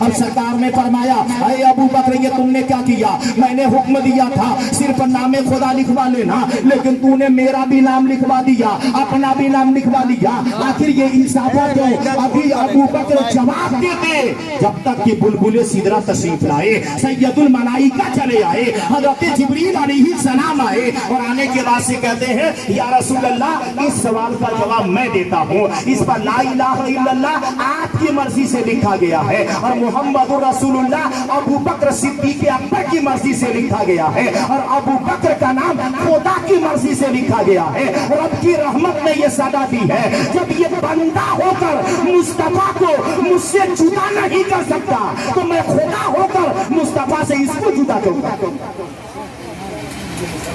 اب سرکار نے فرمایا اے ابو بکر یہ تم نے کیا کیا؟ میں نے حکم دیا تھا صرف نام خدا لکھوا لینا، لیکن تو نے میرا بھی نام لکھوا دیا، اپنا بھی نام لکھوا دیا، آخر یہ انصاف ہے؟ ابھی ابو بکر جواب دیتے جب تک کہ بلبل سدرہ تشریف لائے، سید الملائکہ چلے آئے، حضرت جبریل علیہ السلام آئے اور آنے کے بعد سے کہتے ہیں یا رسول اللہ اس سوال کا جواب میں دیتا ہوں، اس پر لا الہ الا اللہ آپ کی مرضی سے لکھا گیا ہے اور محمد رسول اللہ ابو بکر صدیق اکبر کی مرضی سے لکھا گیا ہے اور ابو بکر کا نام خدا کی مرضی سے لکھا گیا ہے، رب کی رحمت نے یہ صدا دی ہے جب یہ بندہ ہو کر مصطفیٰ کو مجھ سے جدا نہیں کر سکتا تو میں خدا ہو کر مصطفیٰ سے اس کو جدا کروں گا۔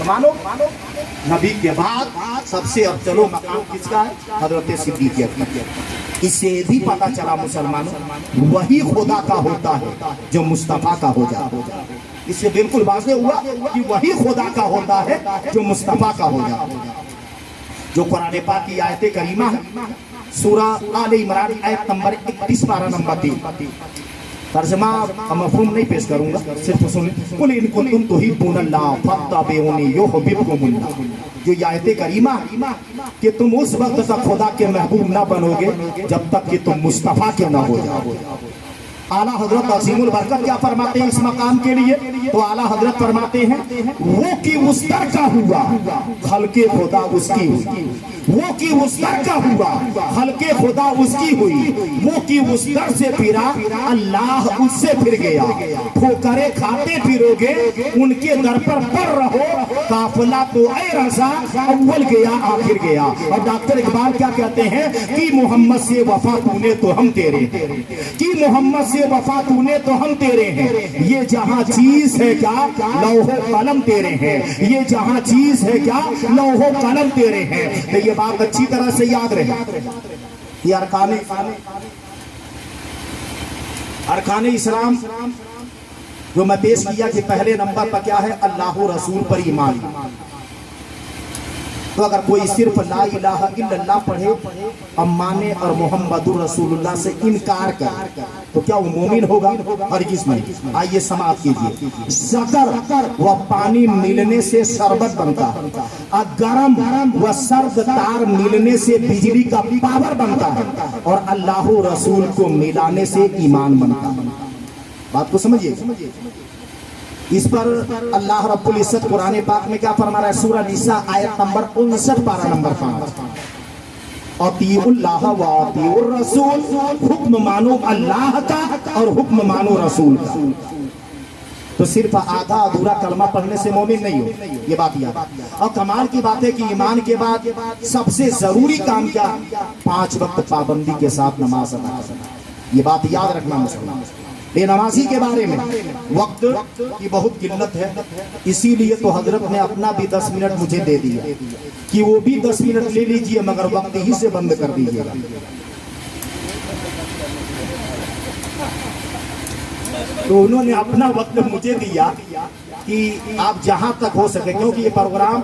مانو نبی کے بعد سب سے افضل مقام کس کا ہے؟ حضرت صدیق اکبر۔ اس سے بھی پتا چلا مسلمانوں وہی خدا کا ہوتا ہے جو مصطفیٰ کا ہو جاتا ہے۔ اس سے بالکل واضح ہوا کہ وہی خدا کا ہوتا ہے جو مصطفیٰ کا ہو جاتا ہے۔ جو قرآن پاک کی آیت کریمہ ہے سورہ آل عمران آیت نمبر 31 پارہ نمبر 3، ترجمہ مفہوم نہیں پیش کروں گا، صرف سنیں قل ان کنتم تحبون اللہ فاتبعونی یحببکم اللہ۔ جو یہ آیت کریمہ کہ تم اس وقت تک خدا کے محبوب نہ بنو گے جب تک کہ تم مصطفیٰ کے نہ ہو جاؤ۔ اعلیٰ حضرت عظیم البرکت کیا فرماتے ہیں اس مقام کے لیے؟ تو اعلیٰ حضرت فرماتے ہیں وہ کی اس در کا ہوا خلق خدا اس کی ہوئی، وہ کی اس در کا ہوا خلق خدا اس کی ہوئی، وہ کی اس در سے پھرا اللہ اس سے پھر گیا، ٹھوکرے کھاتے پھرو گے ان کے در پر پڑ رہو، قافلہ تو اے رضا اول گیا آخر گیا۔ اور ڈاکٹر اقبال کیا کہتے ہیں کہ محمد سے وفا تو نے تو ہم تیرے، کہ محمد سے وفا تو نے تو ہم تیرے ہیں، یہ جہاں چیز ہے کیا لوح و قلم تیرے ہیں، یہ جہاں چیز ہے کیا لوح و قلم تیرے ہیں۔ تو یہ بات اچھی طرح سے یاد رہے، یہ ارکان اسلام جو میں پیش کیا کہ پہلے نمبر پر کیا ہے اللہ رسول پر ایمان۔ تو اگر کوئی صرف لا الہ الا اللہ پڑھے اور مانے اور محمد رسول اللہ سے انکار کرے تو کیا وہ مومن ہوگا؟ ہرگز نہیں۔ آئیے سماعت کیجئے، شکر و پانی ملنے سے شربت بنتا ہے اور گرم و سرد تار ملنے سے بجلی کا پاور بنتا ہے اور اللہ رسول کو ملانے سے ایمان بنتا ہے۔ بات کو سمجھئے، اس پر اللہ رب العزت قرآن پاک میں کیا فرما رہا ہے؟ سورہ نساء آیت نمبر 59 پارہ نمبر 5، اطیعوا اللہ و اطیعوا الرسول، حکم مانو اللہ کا اور حکم مانو رسول کا۔ تو صرف آدھا ادھورا کلمہ پڑھنے سے مومن نہیں ہو، یہ بات یاد۔ اور کمال کی بات ہے کہ ایمان کے بعد سب سے ضروری کام کیا؟ 5 وقت پابندی کے ساتھ نماز ادا کرنا۔ یہ بات یاد رکھنا مسلمان۔ بے نمازی کے بارے میں وقت کی بہت قلت ہے، اسی لیے تو حضرت نے اپنا بھی 10 منٹ مجھے دے دیا کہ وہ بھی 10 منٹ لے لیجئے مگر وقت ہی سے بند کر دیجئے گا۔ تو انہوں نے اپنا وقت مجھے دیا کہ آپ جہاں تک ہو سکے، کیونکہ یہ پروگرام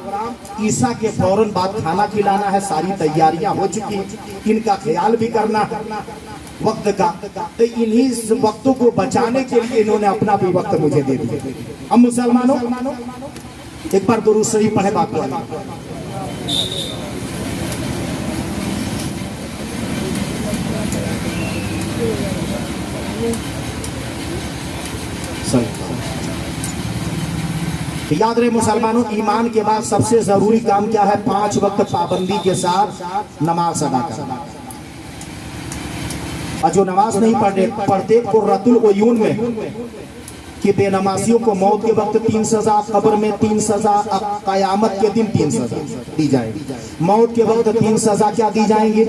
عیسیٰ کے فوراً بعد کھانا کھلانا ہے، ساری تیاریاں ہو چکی، ان کا خیال بھی کرنا وقت کا، تو انہی وقتوں کو بچانے کے لیے انہوں نے اپنا بھی وقت مجھے دے دیا۔ اب مسلمانوں ایک بار درود شریف پڑھے بات کو۔ یاد رہے مسلمانوں، ایمان کے بعد سب سے ضروری کام کیا ہے؟ 5 وقت پابندی کے ساتھ نماز ادا کرنا۔ اور جو نماز نہیں پڑھتے قرۃ العیون میں کہ بے نمازیوں کو موت کے وقت 3 سزا، قبر میں 3 سزا، قیامت کے دن 3 سزا دی جائیں گی۔ موت کے وقت 3 سزا کیا دی جائیں گی؟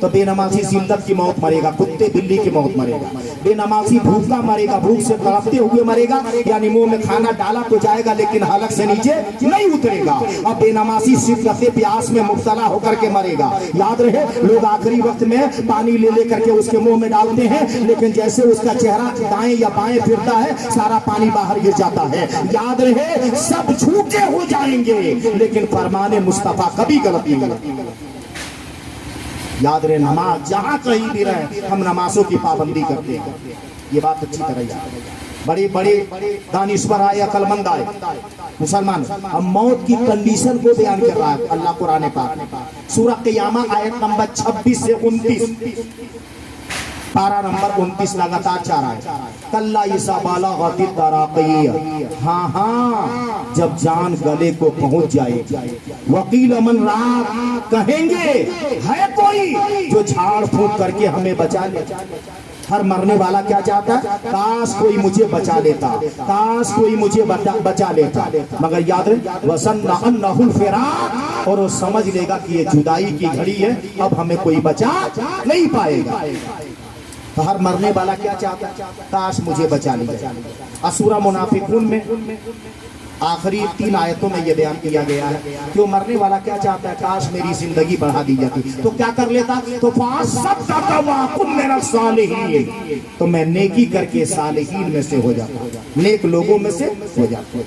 تو بے نمازی ذلت کی موت مرے گا، کتے بلی کی موت مرے گا، بے نمازی بھوکا مرے گا، بھوک سے تڑپتے ہوئے مرے گا، یعنی منہ میں کھانا ڈالا تو جائے گا لیکن حلق سے نیچے نہیں اترے گا، اور بے نمازی شدت پیاس میں مبتلا ہو کر کے مرے گا۔ یاد رہے، لوگ آخری وقت میں پانی لے لے کر کے اس کے منہ میں ڈالتے ہیں لیکن جیسے اس کا چہرہ دائیں یا بائیں پھرتا ہے سارا پانی باہر گر جاتا ہے۔ یاد رہے، سب جھوٹے ہو جائیں گے لیکن فرمان مصطفیٰ کبھی غلط نہیں کرتے۔ یاد رہے، نماز جہاں کہیں بھی رہے ہم نمازوں کی پابندی کرتے ہیں۔ یہ بات اچھی طرح یاد ہے. بڑے بڑے دانشور آئے، عقلمند آئے مسلمان. اب موت کی کنڈیشن کو بیان کر رہا ہے اللہ قرآن پاک. سورہ قیامہ آیت نمبر 26 سے 29، پارہ نمبر 29 لگاتار 4 آئے. کلا اذا بلغت التراقی، ہاں جب جان گلے کو پہنچ جائے. وقیل من راق، کہیں گے ہے کوئی جو جھاڑ پھونک کر کے ہمیں بچا لے. ہر مرنے والا کیا چاہتا ہے؟ کاش کوئی مجھے بچا لیتا، کاش کوئی مجھے بچا لیتا. مگر یاد رہے وَظَنَّ أَنَّهُ الْفِرَاقُ، اور وہ سمجھ لے گا کہ یہ جدائی کی گھڑی ہے، اب ہمیں کوئی بچا نہیں پائے گا. تو ہر مرنے والا کیا چاہتا ہے؟ کاش مجھے بچا لیا. سورہ منافقون میں آخری 3 آیتوں میں یہ بیان کیا گیا ہے کہ وہ مرنے والا کیا چاہتا ہے؟ کاش میری زندگی بڑھا دی جاتی تو کیا کر لیتا؟ تو فَأَصَّدَّقَ وَأَكُن مِّنَ الصَّالِحِينَ، تو میں نیکی کر کے صالحین میں سے ہو جاتا، نیک لوگوں میں سے ہو جاتا.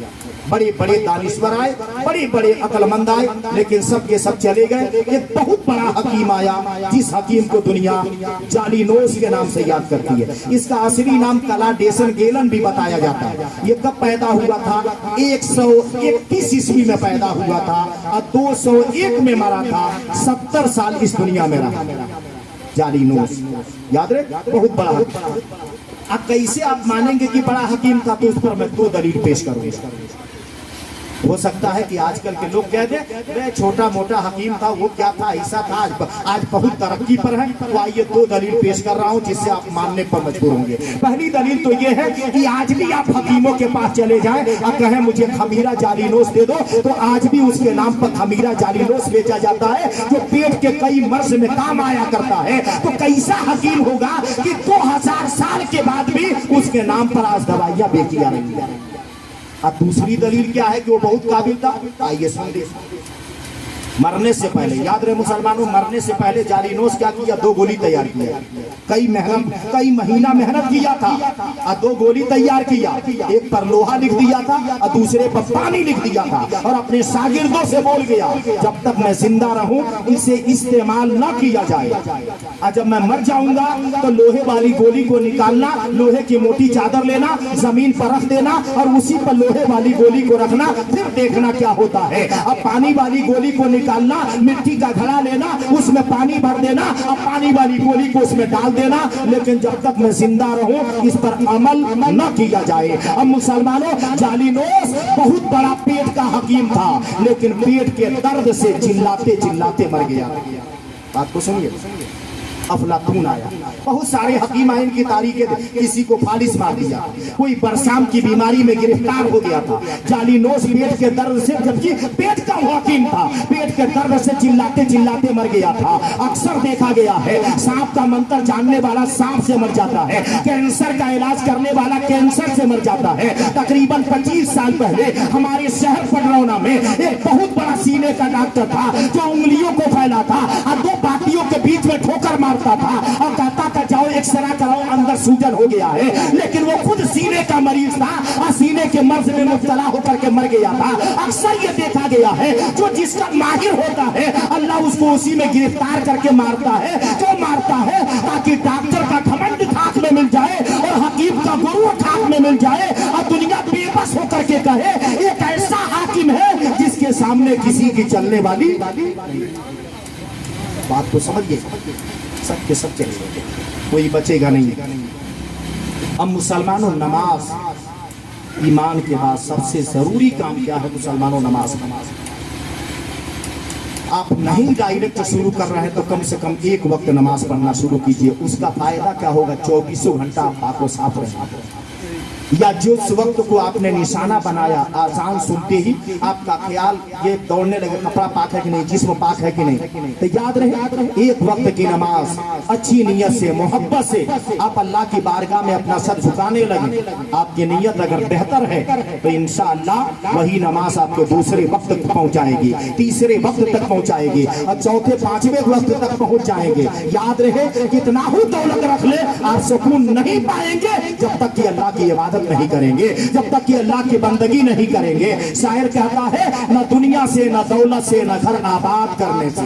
بڑے بڑے دانشور آئے، بڑے بڑے عقلمند آئے، لیکن سب کے سب چلے گئے. ایک بہت بڑا حکیم آیا، جس حکیم کو دنیا جالینوس کے نام سے یاد کرتی ہے. اس کا اصلی نام کلاڈیسن گیلن بھی بتایا جاتا ہے. یہ کب پیدا ہوا تھا؟ 131 عیسوی میں پیدا ہوا تھا اور 201 میں مرا تھا. 70 سال اس دنیا میں رہا. جالینوس یاد رہے، بہت بڑا حکیم. اب کیسے آپ مانیں گے کہ بڑا حکیم تھا؟ تو اس پر میں 2 دلیل پیش کروں گا. ہو سکتا ہے کہ آج کل کے لوگ کہہ دیں میں چھوٹا موٹا حکیم تھا، وہ کیا تھا، ایسا تھا، آج بہت ترقی پر ہے. تو آئیے 2 دلیل پیش کر رہا ہوں جس سے آپ ماننے پر مجبور ہوں گے. پہلی دلیل تو یہ ہے کہ آج بھی آپ حکیموں کے پاس چلے جائیں اور کہیں مجھے خمیرہ جالینوس دے دو، تو آج بھی اس کے نام پر خمیرہ جالینوس بیچا جاتا ہے جو پیٹ کے کئی مرض میں کام آیا کرتا ہے. تو کیسا حکیم ہوگا کہ 2000 سال کے بعد بھی اس کے نام پر آج دوائیاں بیچی جا رہی ہیں. اب دوسری دلیل کیا ہے کہ وہ بہت قابل تھا؟ آئیے سن لیں. مرنے سے پہلے یاد رہے مسلمانوں، مرنے سے پہلے جالینوس کیا کیا؟ 2 گولی تیار کیا. کئی مہینہ محنت کیا تھا اور 2 گولی تیار کیا. ایک پر لوہا لکھ دیا تھا اور دوسرے پر پانی لکھ دیا تھا اور اپنے شاگردوں سے بول گیا جب تک میں زندہ رہوں اسے استعمال نہ کیا جائے، اور جب میں مر جاؤں گا تو لوہے والی گولی کو نکالنا، لوہے کی موٹی چادر لینا، زمین پر رکھ دینا اور اسی پر لوہے والی گولی کو رکھنا، پھر دیکھنا کیا ہوتا ہے. اب پانی والی گولی کو نکالنا، مٹی کا گھڑا لینا، اس میں پانی بھر دینا اور پانی والی گولی کو اس میں ڈال دینا، لیکن جب تک میں زندہ رہوں اس پر عمل نہ کیا جائے. اب مسلمانوں، جالینوس بہت بڑا پیٹ کا حکیم تھا، لیکن پیٹ کے درد سے چلاتے چلاتے مر گیا. بات کو سنیے. افلاطون آیا، بہت سارے حکیم آئے، ان کی تاریخیں کسی کو فالس مار دیا، کوئی برسام کی بیماری میں گرفتار ہو گیا تھا. جالینوس پیٹ کے درد سے، جبکہ پیٹ کا حکیم تھا، پیٹ کے درد سے چلاتے چلاتے مر گیا تھا. اکثر دیکھا گیا ہے سانپ کا منتر جاننے والا سانپ سے مر جاتا ہے، کینسر کا علاج کرنے والا کینسر سے مر جاتا ہے. تقریباً 25 سال پہلے ہمارے شہر پڈرौنا میں ایک بہت بڑا سینے کا ڈاکٹر تھا جو انگلیوں کو پھیلاتا اور 2 پاٹیوں کے بیچ میں ٹھوکر مارتا تھا اور کہتا تھا جاؤ ایکسرا کراؤ، اندر سوجن ہو گیا ہے. لیکن وہ خود سینے کا مریض تھا اور سینے کے مرض میں مبتلا ہو کر کے مر گیا تھا. اکثر یہ دیکھا گیا ہے جو جس کا ماہر ہوتا ہے اللہ اس کو اسی میں گرفتار کر کے مارتا ہے. کیوں مارتا ہے؟ تاکہ ڈاکٹر کا گھمنڈ خاک میں مل جائے اور حکیم کا غرور خاک میں مل جائے اور دنیا بے بس ہو کر کے کہے ایک ایسا حاکم ہے جس کے سامنے کسی کی چلنے والی. بات کو سمجھئے، سب کے سب چلے گئے، کوئی بچے گا نہیں. اب مسلمانوں، نماز ایمان کے بعد سب سے ضروری کام کیا ہے مسلمانوں؟ نماز. آپ نہیں ڈائریکٹ شروع کر رہے ہیں تو کم سے کم 1 وقت نماز پڑھنا شروع کیجئے. اس کا فائدہ کیا ہوگا؟ 24 گھنٹہ آپ پاک و صاف رہیں. یا جس وقت کو آپ نے نشانہ بنایا آذان سنتے ہی آپ کا خیال یہ دوڑنے لگے کپڑا پاک ہے کہ نہیں، جسم پاک ہے کہ نہیں، تو یاد رہے 1 وقت کی نماز اچھی نیت سے، محبت سے آپ اللہ کی بارگاہ میں اپنا سر جھکانے لگے. آپ کی نیت اگر بہتر ہے تو انشاءاللہ وہی نماز آپ کو دوسرے وقت تک پہنچائے گی، تیسرے وقت تک پہنچائے گی اور چوتھے 5ویں وقت تک پہنچ جائیں گے. یاد رہے کتنا ہی دولت رکھ لے آپ سکون نہیں پائیں گے جب تک کہ اللہ کی عبادت इबादत नहीं करेंगे, जब तक कि अल्लाह की बंदगी नहीं करेंगे। शायर कहता है न दुनिया से न दौलत से न घर आबाद करने से,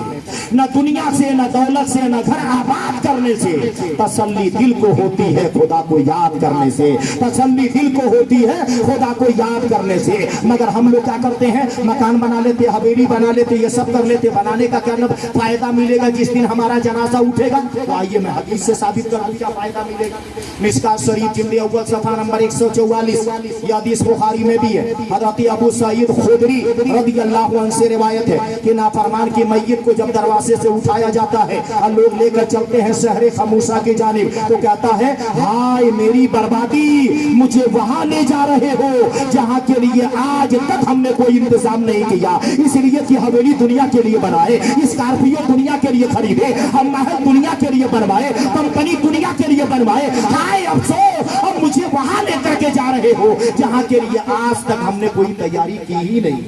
न दुनिया से न दौलत से न घर आबाद करने से तसल्ली दिल को होती है खुदा को याद करने से, तसल्ली दिल को होती है खुदा को याद करने से। मगर हम लोग क्या करते हैं, मकान बना लेते, हवेली बना लेते, ये सब कर लेते। बनाने का क्या फायदा मिलेगा जिस दिन हमारा जनाजा उठेगा? तो आइए मैं हदीस से साबित कर दूं क्या फायदा मिलेगा। मिशकात शरीफ जिल्द अव्वल सफ़ा नंबर 144, यह हदीस बुखारी में भी है। हज़रत अबू सईद खुदरी रज़ियल्लाहु अन्हु से रिवायत है कि नाफरमान की मैयत को जब दरवाजे से उठाया जाता है और लोग लेकर चलते हैं शहर खमूसा की जानिब, तो कहता है हाय मेरी बर्बादी, मुझे वहां ले जा रहे हो जहां के लिए आज तक हमने कोई इंतजाम नहीं किया। इसलिए कि हवेली दुनिया के लिए बनाए, स्कॉर्पियो दुनिया के लिए खरीदे, हम महल दुनिया के लिए बनवाए, कंपनी दुनिया के लिए बनवाए। हाय अफसोस, अब मुझे वहां लेकर के जा रहे हो जहां के लिए आज तक हमने कोई तैयारी की ही नहीं।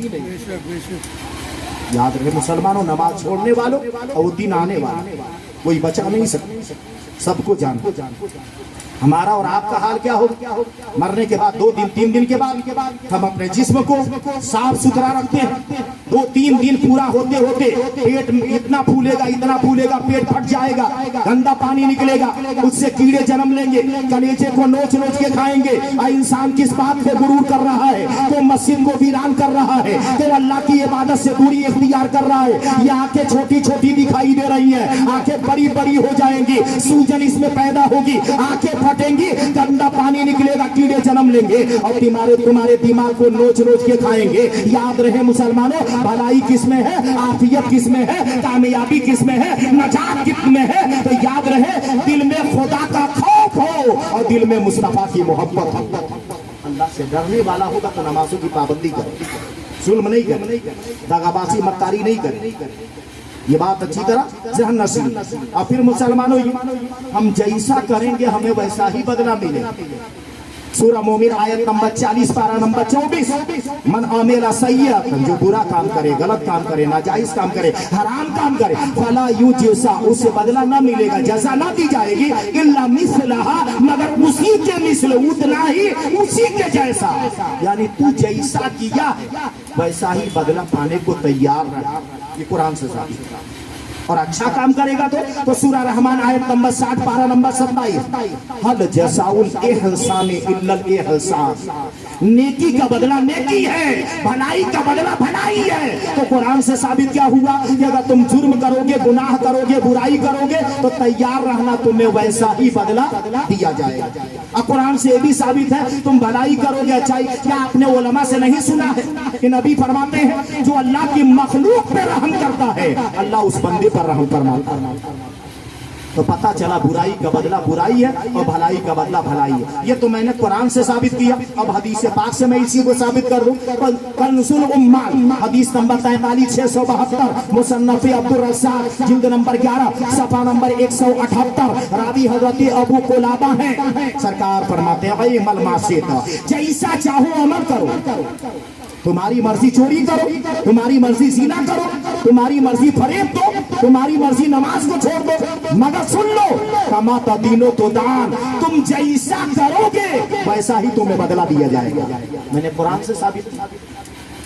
याद रहे मुसलमानों, नमाज छोड़ने वालों और दिन आने वाले कोई बचा नहीं सकता, सबको जानते। हमारा और आपका हाल क्या हो? मरने के बाद 2 दिन 3 दिन के बाद हम अपने जिस्म को साफ सुथरा रखते हैं। 2-3 दिन पूरा होते होते पेट इतना फूलेगा, इतना फूलेगा, पेट फट जाएगा, गंदा पानी निकलेगा, उससे कीड़े जन्म लेंगे, कलेजे को नोच नोच के खाएंगे। और इंसान किस बात पे गुरूर कर रहा है? तो मस्जिद को वीरान कर रहा है, तो अल्लाह की इबादत से दूरी इख्तियार कर रहा है। ये आंखें छोटी छोटी दिखाई दे रही है, आंखें बड़ी बड़ी हो जाएंगी, सूजन इसमें पैदा होगी, आंखें फटेंगी, गंदा पानी निकलेगा, कीड़े जन्म लेंगे और तुम्हारे दिमाग को नोच नोच के खाएंगे। याद रहे मुसलमानों, भलाई किसमें है, आफियत किसमें है, कामयाबी किसमें है, नजात किसमें है? तो याद रहे दिल में खुदा का खौफ हो और दिल में मुस्तफा की मोहब्बत हो। अल्लाह से डरने वाला होगा तो नमाजों की पाबंदी करे, जुल्म नहीं करे, दगाबाजी मक्कारी नहीं करे। ये बात अच्छी तरह ज़हन नसीब। और फिर मुसलमानों, हम जैसा करेंगे हमें वैसा ही बदला मिलेगा। सूरह मोमिन आयत नंबर 40 पारा नंबर 24, मन आमेला सय्यअतन, जो बुरा काम करे, गलत काम करे, नाजायज काम करे, हराम काम करे, फला युजज़ा, उससे बदला ना मिलेगा, जज़ा ना दी जाएगी, इल्ला मिसलहा, मगर उसी के मिसल, उतना ही, उसी के जैसा। यानी तू जैसा किया वैसा ही बदला पाने को तैयार रहा। ये कुरान से साबित है। और अच्छा काम करेगा तो सूरह रहमान आयत नंबर 60 पारा नंबर 27, हल जज़ाउल इहसान इल्लल इहसान, नेकी का बदला नेकी है, भलाई का बदला भलाई है। तो कुरान से साबित क्या हुआ कि अगर तुम जुर्म करोगे, गुनाह करोगे, बुराई करोगे तो तैयार रहना, तुम्हें वैसा ही बदला दिया जाएगा। और कुरान से ये भी साबित है तुम भलाई करोगे, अच्छाई। क्या आपने उलमा से नहीं सुना है कि नबी फरमाते हैं जो अल्लाह की मखलूक पे रहम करता है अल्लाह उस बंदे पर रहम फरमाता है। तो पता चला बुराई का बदला बुराई है और भलाई का बदला भलाई है। ये तो मैंने कुरान से साबित किया, अब हदीस पाक से मैं इसी को साबित कर दूं। कंजुल उम्माल हदीस नंबर 43672, मुसन्नफ अब्दुर रज़्ज़ाक़ जिल्द नंबर 11 सफ़ा नंबर 178, रावी हज़रत अबू कुलाबा हैं। सरकार फरमाते हैं ऐ मल मासिता, जैसा चाहो अमल करो, तुम्हारी मर्जी चोरी करो, तुम्हारी मर्जी ज़िना करो, तुम्हारी मर्जी फरेब दो, तुम्हारी मर्जी नमाज को छोड़ दो, मगर सुन लो कमा तदीनो तो दान, तुम जैसा करोगे वैसा ही तुम्हें बदला दिया जाएगा। मैंने कुरान से साबित किया।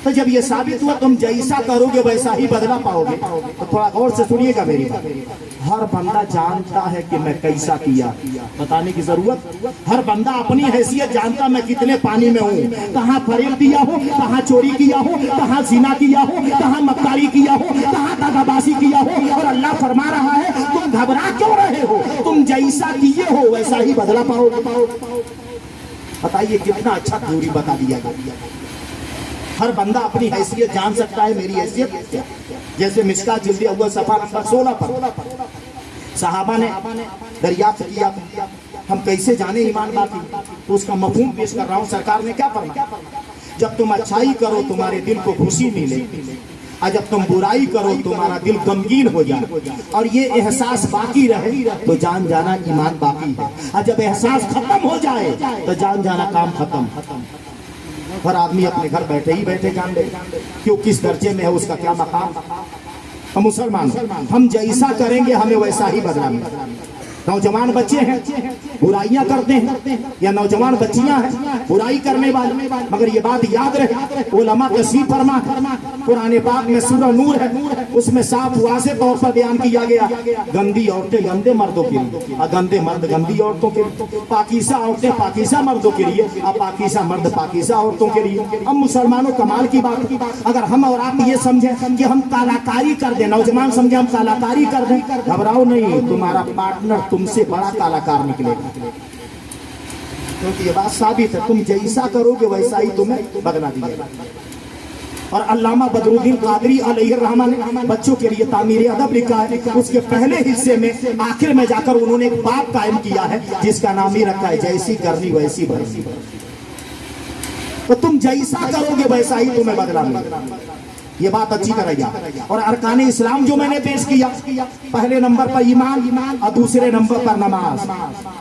तो जब ये साबित हुआ तुम जैसा करोगे वैसा ही बदला पाओगे, तो थोड़ा गौर से सुनिएगा मेरी बात। हर बंदा जानता है कि मैं कैसा किया, बताने की जरूरत। हर बंदा अपनी हैसियत जानता, मैं कितने पानी में हूँ, कहाँ फरेब दिया हो, कहाँ चोरी किया हो, कहाँ जिना किया हो, कहाँ मक्कारी किया हो, कहाँ दगाबाजी किया हो। और अल्लाह फरमा रहा है तुम घबरा क्यों रहे हो, तुम जैसा किए हो वैसा ही बदला पाओगे। बताइए कितना अच्छा दूरी बता दिया गया। हर बंदा अपनी हैसियत जान सकता है, मेरी हैसियत। जैसे मिशकात जिल्द अव्वल सफ़ा नंबर 16 पर सहाबा ने दरियाफ्त किया हम कैसे जाने ईमान बाकी, तो उसका मफहूम पेश कर रहा हूँ। सरकार ने क्या फरमाया, जब तुम अच्छाई करो तुम्हारे दिल को खुशी मिले, और जब तुम बुराई करो तुम्हारा दिल गमगीन हो जाए, और ये एहसास बाकी रहे तो जान जाना ईमान बाकी है। और जब एहसास खत्म हो जाए तो जान जाना काम खत्म। हर आदमी अपने घर बैठे ही बैठे जान ले क्यों किस दर्जे में है, उसका क्या मकाम। हम मुसलमान हम जैसा करेंगे हमें वैसा ही बदला मिलेगा। नौजवान बच्चे हैं बुराइयां करते हैं, या नौजवान बच्चियां हैं बुराई करने वाले, मगर ये बात याद रहे, उलमा तस्वीर फरमा कुरान पाक में सूरह नूर है, उसमें साफ वाज़ेह तौर पर बयान किया गया, गंदी औरतें गंदे मर्दों के लिए और गंदे मर्द गंदी औरतों के लिए, पाकीज़ा औरतें पाकीज़ा मर्दों के लिए और पाकीज़ा मर्द पाकीज़ा औरतों के लिए। हम मुसलमानों कमाल की बात, अगर हम और आप ये समझें कि हम कलाकारी कर दें, नौजवान समझे हम कलाकारी कर दें, घबराओ नहीं, तुम्हारा पार्टनर तुमसे बड़ा कलाकार निकलेगा, क्योंकि ये बात साबित है, तुम जैसा करोगे वैसा ही तुम्हें बदला दिएगा। और अल्लामा बदरुद्दीन कादरी अलैहिर्रहमान ने बच्चों के लिए तामीर अदब लिखा है, उसके पहले हिस्से में आखिर में जाकर उन्होंने एक बाब कायम किया है जिसका नाम ही रखा है जैसी करनी वैसी भरनी। तो तुम जैसा करोगे वैसा ही तुम्हें बदला मिलेगा, ये बात अच्छी तरह याद। और अरकान इस्लाम जो मैंने पेश किया, पहले नंबर पर ईमान और दूसरे नंबर पर नमाज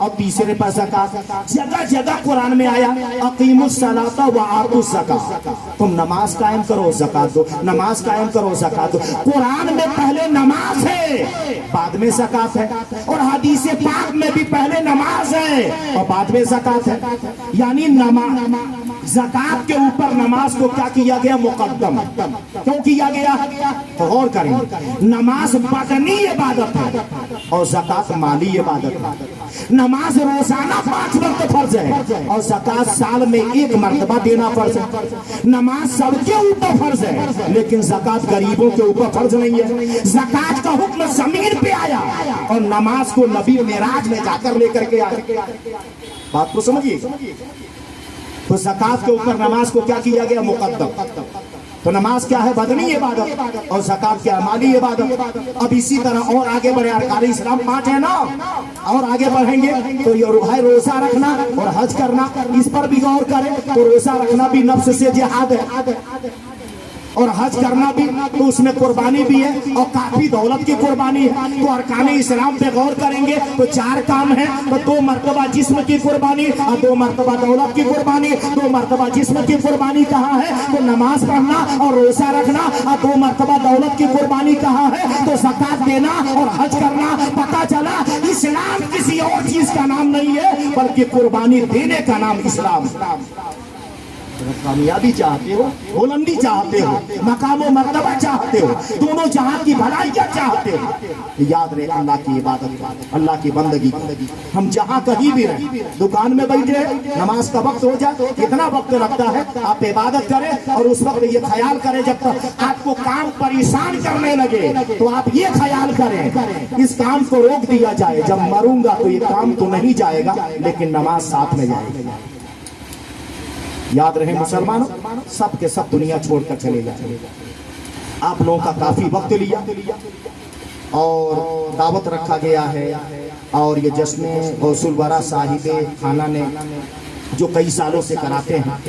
और तीसरे पर ज़कात। जगह जगह कुरान में आया अकीमुस सलाता व आतुस ज़कात, तुम नमाज कायम करो ज़कात दो, नमाज कायम करो ज़कात दो। कुरान में पहले नमाज है बाद में ज़कात है, और हदीस पाक में भी पहले नमाज है और बाद में ज़कात है। यानी ज़कात के ऊपर नमाज को क्या किया गया, मुकद्दम क्यों किया गया, तो गौर करेंगे। नमाज बदनी इबादत है और ज़कात माली इबादत है। नमाज रोजाना 5 वक्त फर्ज है और ज़कात साल में 1 मर्तबा देना फर्ज है। नमाज सबके ऊपर फर्ज है लेकिन ज़कात गरीबों के ऊपर फर्ज नहीं है। ज़कात का हुक्म ज़मीन पे आया और नमाज को नबी मेराज में जाकर लेकर के आया। बात को समझिए, तो ज़कात के ऊपर नमाज को क्या किया गया, मुकद्दम। तो नमाज क्या है, बदनी इबादत, और ज़कात क्या है, माली इबादत। अब इसी तरह और आगे बढ़े, अरकान इस्लाम 5 है ना, और आगे बढ़ेंगे तो ये रोजा रखना और हज करना, इस पर भी गौर करें तो रोजा रखना भी नफ्स से जिहाद है और हज करना भी, तो उसमें कुर्बानी भी है और काफी दौलत की कुर्बानी है। तो अरकान इस्लाम पे गौर करेंगे तो 4 काम है, तो 2 मरतबा जिस्म की कुर्बानी और 2 मरतबा दौलत की कुर्बानी। 2 मरतबा जिस्म की कुर्बानी कहाँ है, तो नमाज पढ़ना और रोजा रखना, और 2 मरतबा दौलत की कुर्बानी कहाँ है, तो ज़कात देना और हज करना। पता चला इस्लाम किसी और चीज का नाम नहीं है बल्कि कुर्बानी देने का नाम इस्लाम। कामयाबी चाहते हो, बुलंदी चाहते हो, मकाम मर्तबा चाहते हो, दोनों जहां की भलाइयां चाहते हो, याद रहे अल्लाह की इबादत, अल्लाह की बंदगी। हम जहां कहीं भी रहे, दुकान में बैठे, नमाज का वक्त हो जाए, कितना वक्त लगता है, आप इबादत करें और उस वक्त ये ख्याल करें, जब तक आपको काम परेशान करने लगे तो आप ये ख्याल करें इस काम को रोक दिया जाए, जब मरूंगा तो ये काम तो नहीं जाएगा लेकिन नमाज साथ में जाएगी। याद रहे मुसलमानों, सब के सब दुनिया छोड़कर चले जाए। आप लोगों का काफी वक्त लिया और दावत रखा गया है, और ये जश्न गौसुल वरा साहिबे खाना ने जो कई सालों से कराते हैं,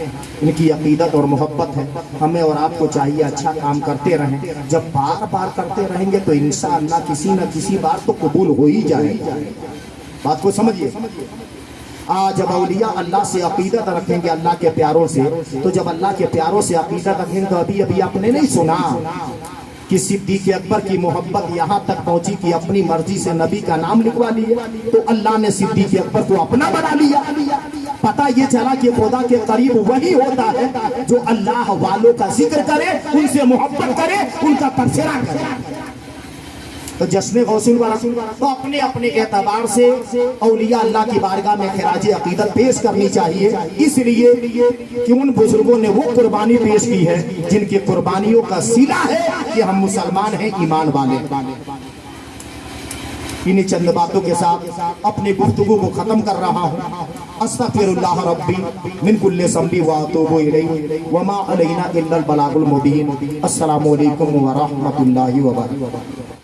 इनकी अकीदत और मोहब्बत है। हमें और आपको चाहिए अच्छा काम करते रहें, जब बार बार करते रहेंगे तो इंशाअल्लाह किसी न किसी बार तो कबूल हो ही जाएगा। बात को समझिए। जब औलिया अल्लाह से अकीदत रखेंगे, अल्लाह के प्यारों से, तो जब अल्लाह के प्यारों से अकीदत रखेंगे तो अभी अभी आपने नहीं सुना कि सिद्दीक़ अकबर की मोहब्बत यहाँ तक पहुंची कि अपनी मर्जी से नबी का नाम लिखवा लिया, तो अल्लाह ने सिद्दीक़ अकबर को अपना बना लिया। पता ये चला कि खुदा के करीब वही होता है जो अल्लाह वालों का जिक्र करे, उनसे मोहब्बत करे, उनका तबसरा करे। तो जश्न गौसुल वाला तो अपने अपने एतबार से औलिया अल्लाह की बारगाह में खिराज अकीदत पेश करनी चाहिए, इसलिए कि उन बुजुर्गों ने वो कुर्बानी पेश की है जिनकी कुर्बानियों का सिला है कि हम मुसलमान हैं, ईमान वाले। इन्हीं चंद बातों के साथ अपनी गुफ्तगू को खत्म कर रहा हूँ। अस्तगफिरुल्लाह रब्बी मिन कुल्ली ज़ंबी व अतूबु इलैहि व मा अलैना इल्लल बलागुल मुबीन। अस्सलामु अलैकुम व रहमतुल्लाहि व बरकातुहू।